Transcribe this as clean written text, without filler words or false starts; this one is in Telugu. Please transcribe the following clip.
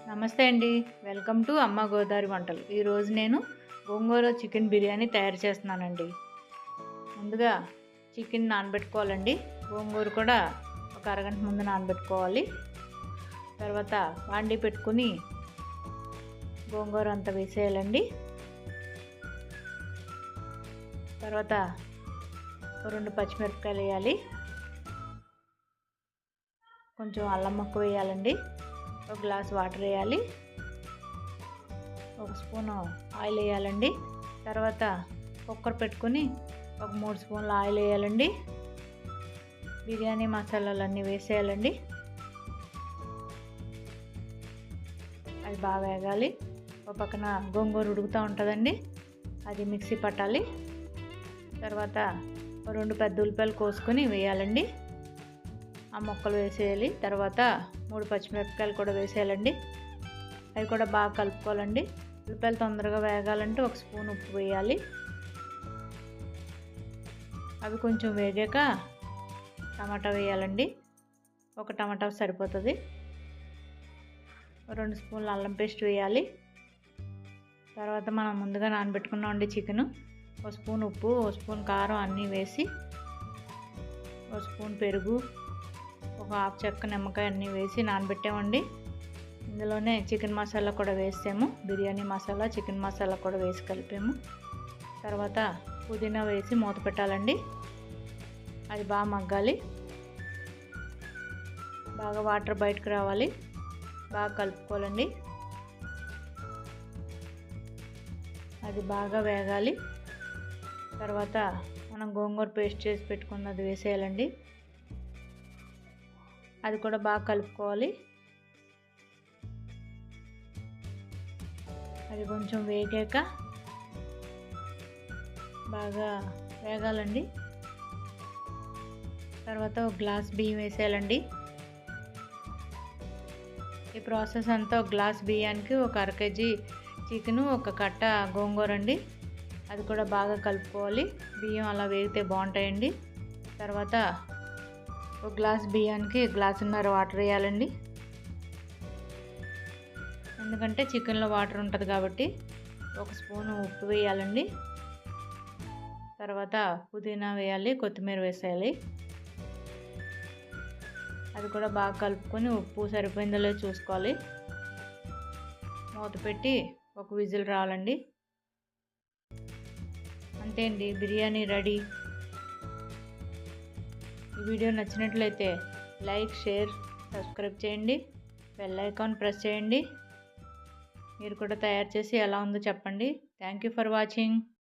నమస్తే అండి. వెల్కమ్ టు అమ్మ గోదావరి వంటలు. ఈరోజు నేను గోంగూర చికెన్ బిర్యానీ తయారు చేస్తున్నానండి. ముందుగా చికెన్ నానబెట్టుకోవాలండి. గోంగూర కూడా ఒక అరగంట ముందు నానబెట్టుకోవాలి. తర్వాత వాండి పెట్టుకుని గోంగూర అంతా వేసేయాలండి. తర్వాత 2 పచ్చిమిరపకాయలు వేయాలి. కొంచెం అల్లం ముక్క వేయాలండి. ఒక గ్లాస్ వాటర్ వేయాలి. ఒక స్పూను ఆయిల్ వేయాలండి. తర్వాత కుక్కర్ పెట్టుకొని ఒక 3 స్పూన్ల ఆయిల్ వేయాలండి. బిర్యానీ మసాలాలన్నీ వేసేయాలండి. అది బాగా వేగాలి. ఒక పక్కన గోంగూర ఉడుకుతూ ఉంటుందండి, అది మిక్సీ పట్టాలి. తర్వాత 2 పెద్ద ఉల్లిపాయలు కోసుకొని వేయాలండి. ఆ ముక్కలు వేసేయాలి. తర్వాత 3 పచ్చిమిరపకాయలు కూడా వేసేయాలండి. అవి కూడా బాగా కలుపుకోవాలండి. ఉల్లిపాయలు తొందరగా వేగాలంటే ఒక స్పూన్ ఉప్పు వేయాలి. అవి కొంచెం వేగాక టమాటా వేయాలండి. ఒక టమాటా సరిపోతుంది. 2 స్పూన్ల అల్లం పేస్ట్ వేయాలి. తర్వాత మనం ముందుగా నానబెట్టుకున్నామండి చికెను. ఒక స్పూన్ ఉప్పు, ఒక స్పూన్ కారం అన్నీ వేసి, ఒక స్పూన్ పెరుగు, ఒక హాఫ్ చెక్క నిమ్మకాయ అన్నీ వేసి నానబెట్టామండి. ఇందులోనే చికెన్ మసాలా కూడా వేసాము. బిర్యానీ మసాలా, చికెన్ మసాలా కూడా వేసి కలిపాము. తర్వాత పుదీనా వేసి మూత పెట్టాలండి. అది బాగా మగ్గాలి. బాగా వాటర్ బయటకు రావాలి. బాగా కలుపుకోవాలండి. అది బాగా వేగాలి. తర్వాత మనం గోంగూర పేస్ట్ చేసి పెట్టుకున్నది వేసేయాలండి. అది కూడా బాగా కలుపుకోవాలి. అది కొంచెం వేగాక బాగా వేగాలండి. తర్వాత ఒక గ్లాస్ బియ్యం వేసేయాలండి. ఈ ప్రాసెస్ అంతా ఒక గ్లాస్ బియ్యానికి ఒక అర కేజీ చికెను, ఒక కట్ట గోంగూర అండి. అది కూడా బాగా కలుపుకోవాలి. బియ్యం అలా వేగితే బాగుంటాయండి. తర్వాత ఒక గ్లాస్ బియ్యానికి గ్లాసున్నర వాటర్ వేయాలండి. ఎందుకంటే చికెన్లో వాటర్ ఉంటుంది కాబట్టి. ఒక స్పూను ఉప్పు వేయాలండి. తర్వాత పుదీనా వేయాలి, కొత్తిమీర వేసేయాలి. అది కూడా బాగా కలుపుకొని ఉప్పు సరిపోయిందో లేదో చూసుకోవాలి. మూత పెట్టి ఒక విజిల్ రావాలండి. అంతే అండి, బిర్యానీ రెడీ. ఈ వీడియో నచ్చినట్లయితే లైక్, షేర్, సబ్స్క్రైబ్ చేయండి. బెల్ ఐకాన్ ప్రెస్ చేయండి. మీరు కూడా తయారు చేసి ఎలా ఉందో చెప్పండి. Thank you for watching.